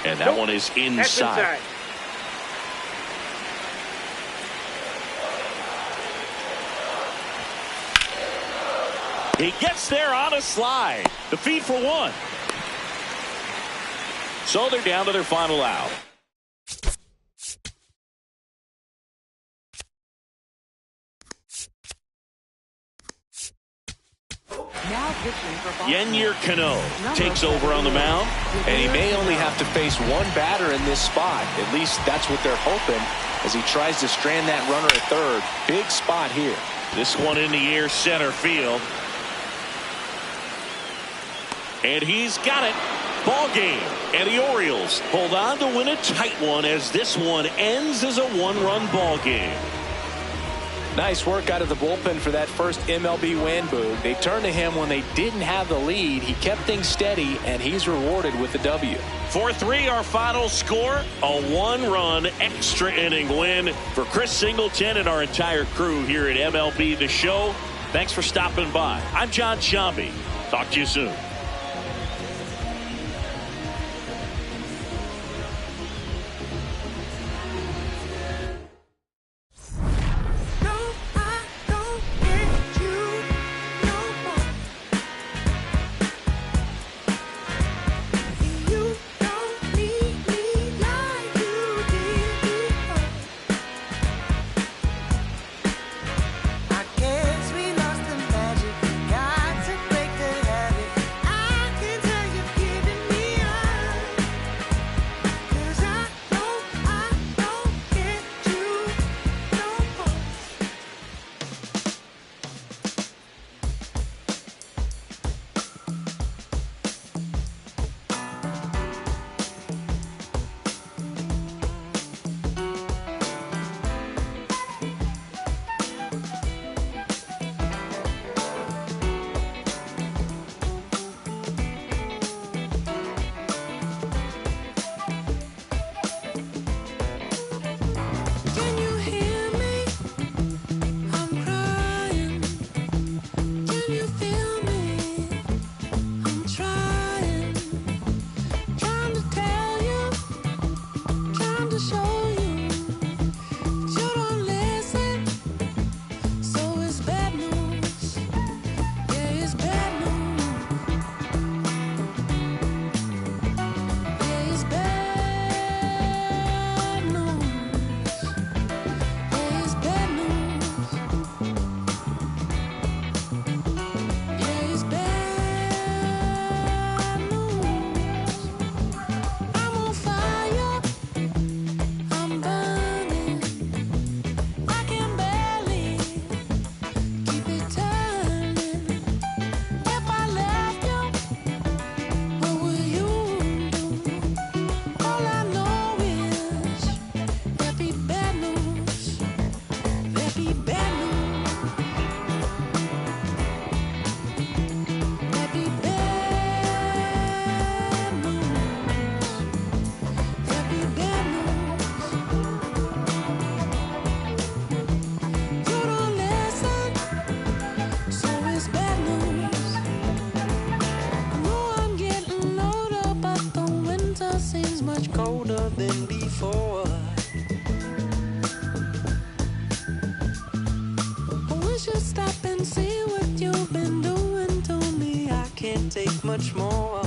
And that one is inside. He gets there on a slide. The feed for 1. So they're down to their final out. Yennier Cano takes over on the mound. And he may only have to face one batter in this spot. At least that's what they're hoping as he tries to strand that runner at third. Big spot here. This one in the air center field. And he's got it. Ball game. And the Orioles hold on to win a tight one as this one ends as a 1-run ball game. Nice work out of the bullpen for that first MLB win, Boog. They turned to him when they didn't have the lead. He kept things steady, and he's rewarded with the W. 4-3 our final score. A 1-run extra inning win for Chris Singleton and our entire crew here at MLB The Show. Thanks for stopping by. I'm John Shambi. Talk to you soon. Much more.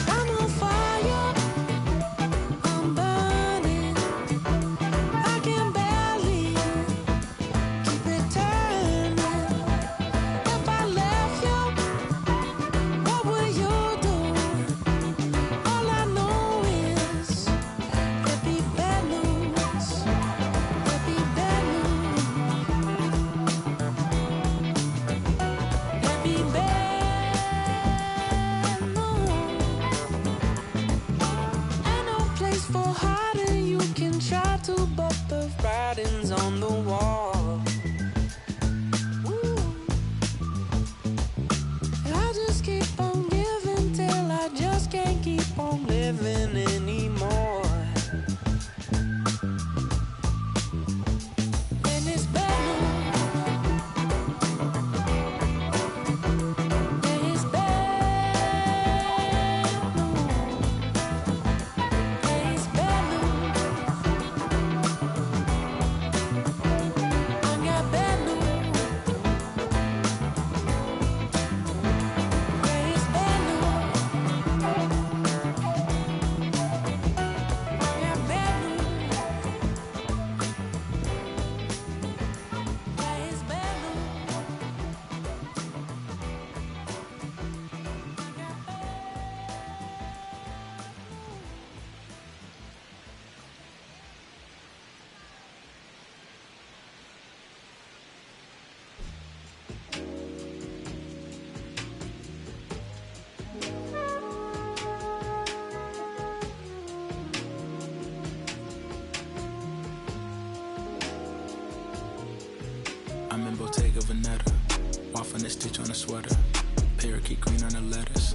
I'm on fire. I'm burning. I can barely keep it turning. If I left you, what would you do? All I know is there'd be bad news. There'd be bad news. and you can try to, but the writing's on the wall. I just keep on giving till I just can't keep on living anymore. And it's bad news. Yeah, it's bad news. Yeah, it's bad news. I got bad news. Yeah, it's bad news. I got bad news. Yeah, it's bad news. I'm in Bottega Veneta, waffling a stitch on a sweater, parakeet green on the lettuce.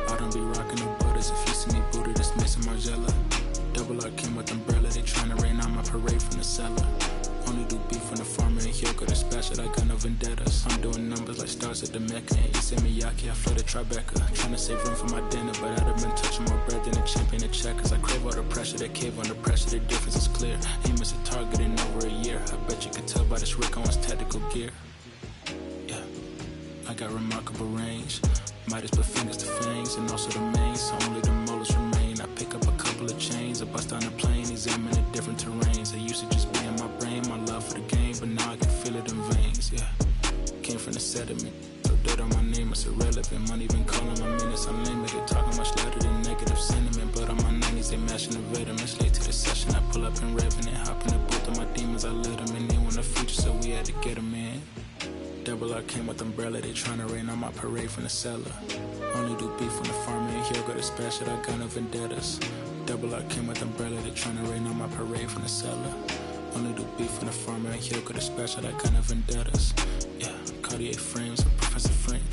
I don't be rocking no butters. If you see me booted, it's missing Margiela. Double R Kim with umbrella, they tryna rain on my parade from the cellar. Only do beef from the farmer and he'll go to special. I got no vendettas. I'm doing numbers like stars at the Mecca. And Issey Miyake, I flooded Tribeca. Tryna save room for my dinner, but I'd have been touching more bread than a champion of checkers. I crave all the pressure, they cave under pressure. The difference is clear. Aim is a target in over a year. I bet you could tell by this Rick Owens tactical gear. Yeah, I got remarkable range. Midas put fingers to fangs, and also the main, so only the molars remain. I pick up a couple of chains, I bust on the plane, examine the different terrains. I used to just be in my brain, my love for the game, but now I can feel it in veins, yeah. Came from the sediment, so dirt on my name, it's irrelevant. Money been calling my minutes unlimited, talking much louder than negative sentiment. But on my 90s, they mashing the vitamins. Late to the session, I pull up in Revenant, hop in the booth of my demons, I let them in. They want the future, so we had to get them in. Double R came with umbrella, they tryna rain on my parade from the cellar. Only do beef from the farmer and he'll go to special, I got no vendettas. Double R came with umbrella, they tryna rain on my parade from the cellar. Only do beef from the farmer and he'll go to special, I got no vendettas. Yeah, Cartier frames, a professor friend.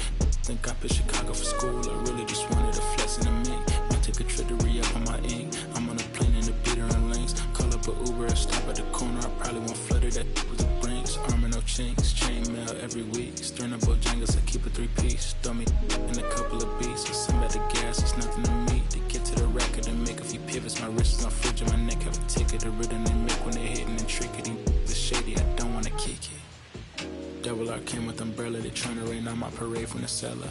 Think I picked Chicago for school, I really just wanted a flex in the mink. I take a trip to re-up on my ink. I'm on a plane in the beater and links. Call up a Uber and stop at the corner, I probably won't flutter that with the brinks. Armor no chinks, chain mail every week. Stirring up Bojangles, I keep a 3-piece. Throw me in a couple of beats. I send back the gas, it's nothing to me. To get to the record and make a few pivots. My wrist is on fridge and my neck have a ticket. The rhythm they make when they're hitting and tricking. The shady, I don't wanna kick it. Double R came with umbrella, they tryna rain on my parade from the cellar.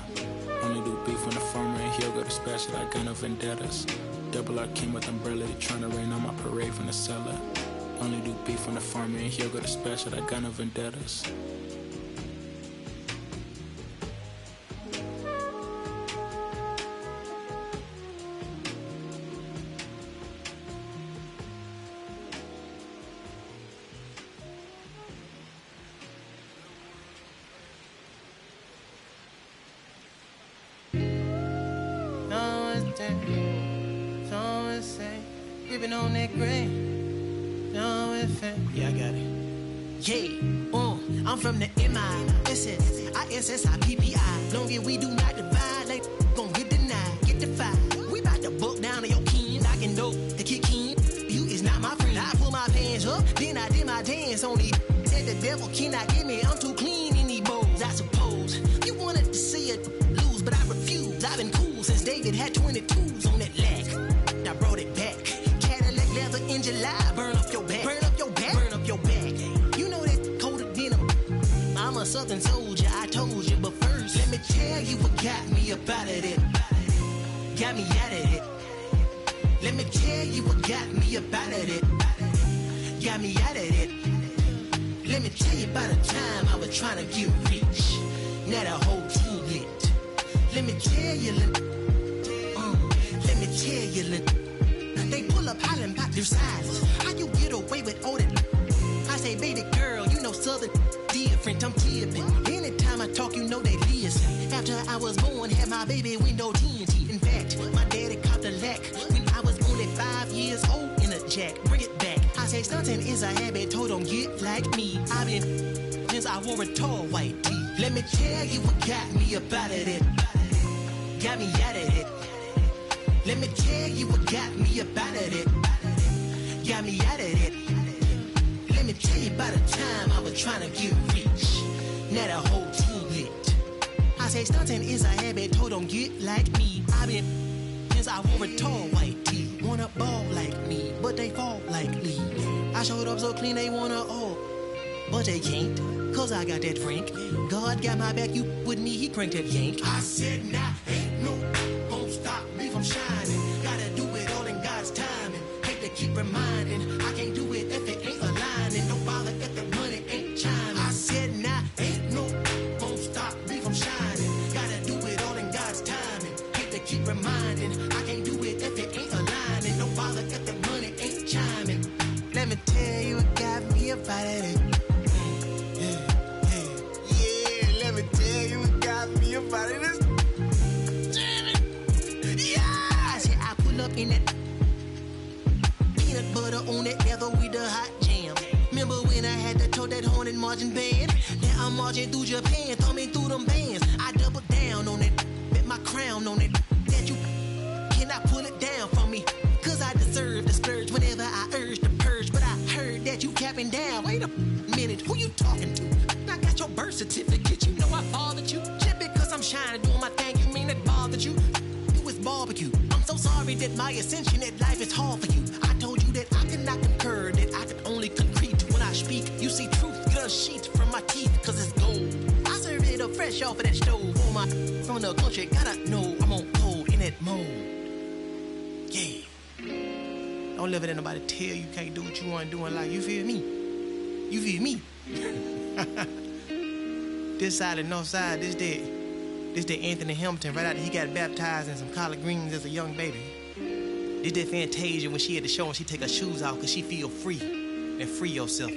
Only do beef from the farmer and he'll go to special, I got no vendettas. Double R came with umbrella, they tryna rain on my parade from the cellar. Only do beef from the farmer and he'll go to special, I got no vendettas. Gripping on that grain. Yeah, I got it. Yeah, I'm from the M.I.S.S. I.S.S.I.P.P.I. Long as we do not divide, like gon' get denied, get defied. We bout to buck down on your kin, I can know the kick in. You is not my friend. I pull my pants up, then I did my dance on these. Said the devil cannot get me, I'm too clean in these bowls. I suppose you wanted to see it lose, but I refuse. I've been cool since David had 22s on that lag. I brought it back. Cadillac leather in July. Burn up your back. Burn up your back. Burn up your back. You know that colder denim. I'm a southern soldier, I told you. But first, let me tell you what got me up out of it. Got me out of it. Let me tell you what got me up out of it. Got me out of it. Let me tell you about a time I was trying to get rich. Now the whole team lit. Let me tell you, let me tell you, they pull up hollering about their sizes. How you get away with all that? I say, baby girl, you know southern different, I'm tipping. Anytime I talk, you know they listen. After I was born, had my baby window tinted. In fact, my daddy copped a lack when I was only 5 years old in a jack. Bring it say stunting is a habit, told don't get like me. I've been since I wore a tall white tee. Let me tell you what got me about it. Got me out of it. Let me tell you what got me about it. Got me out of it. Let me tell you about the time I was trying to get rich. Now the whole team lit. I say stunting is a habit, told don't get like me. I've been since I wore a tall white tee. Wanna ball like me, but they fall like me. I showed up so clean they wanna but they can't, cause I got that drink. God got my back, you with me, he cranked that yank. I said nah, ain't no gon' stop me from shining. Gotta do it all in God's timing. Hate to keep reminding, I can't do it if it ain't aligning. No bother if the money ain't chiming. I said nah, ain't no gon' stop me from shining. Gotta do it all in God's timing. Hate to keep reminding, I can't do it if it ain't aligning. No bother if the money ain't chiming. Let me tell you what got me about it. About it. Damn it. Yeah. I said I pull up in that peanut butter on that leather with the hot jam. Remember when I had to tote that horn and marching band? Now I'm marching through Japan, thumbing through them bands. I double down on it, bet my crown on it. That you cannot pull it down from me, cause I deserve the splurge whenever I urge the purge. But I heard that you capping down. Wait a minute, who you talking to? I got your birth certificate, you know I fathered you. I'm shining, doing my thing, you mean it bothered you? You was barbecue. I'm so sorry that my ascension at life is hard for you. I told you that I could not concur, that I could only concrete when I speak. You see truth, get a sheet from my teeth, cause it's gold. I serve it up fresh off of that stove. For my from the country, gotta know I'm on hold in that mode. Yeah. Don't let nobody tell you can't do what you want to do in life. You feel me? You feel me? This side and north side, this the Anthony Hamilton right after he got baptized in some collard greens as a young baby. This the Fantasia when she at the show and she take her shoes off cause she feel free. And free yourself.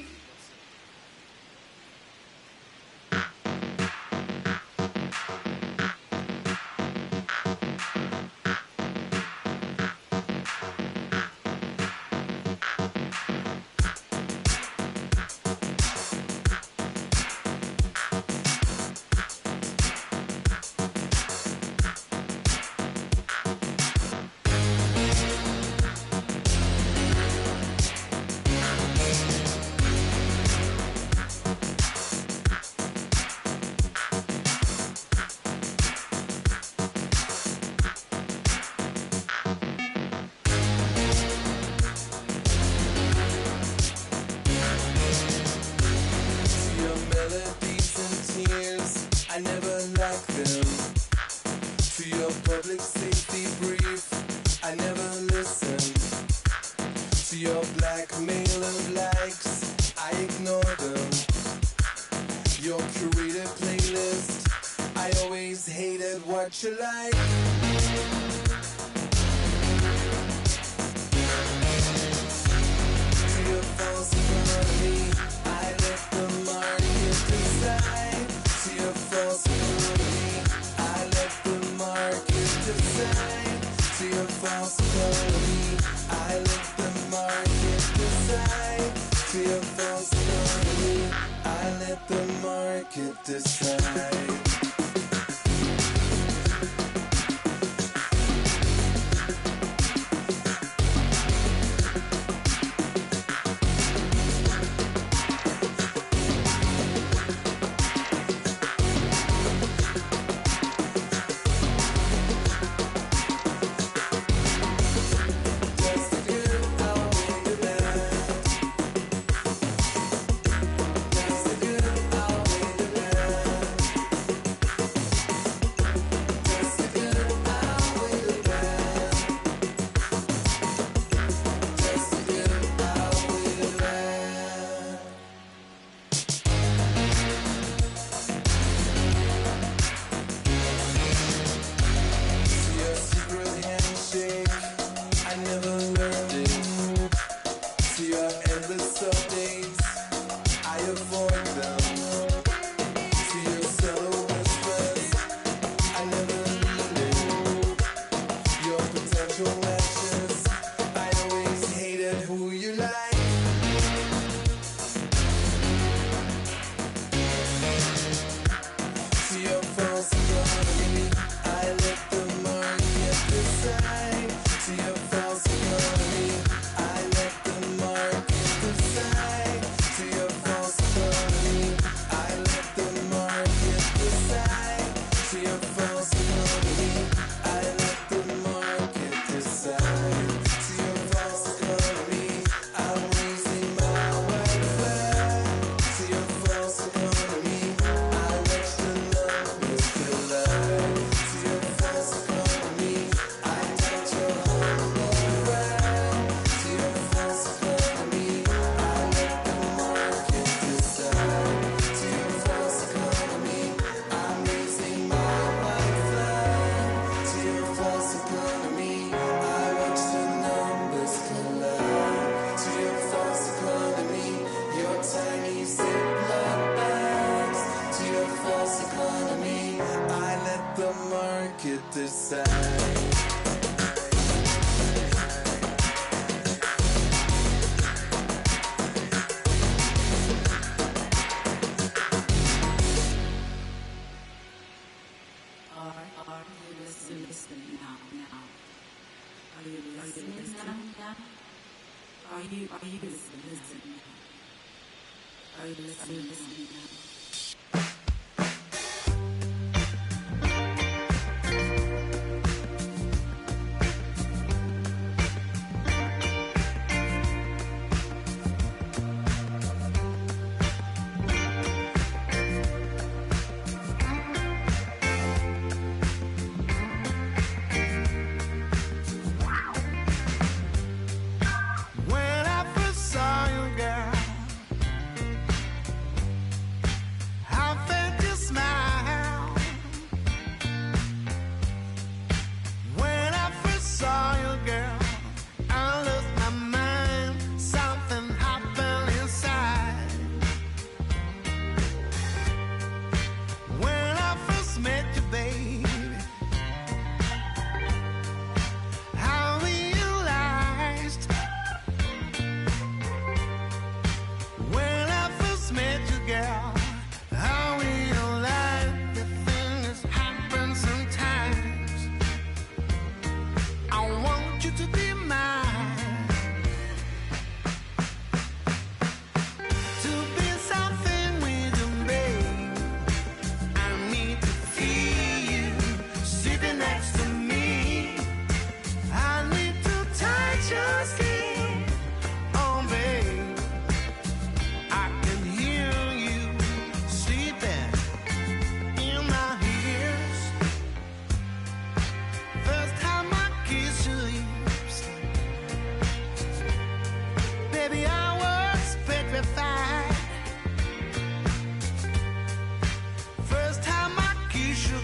listening now?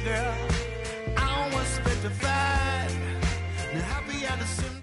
Girl, I was petrified. Now happy at the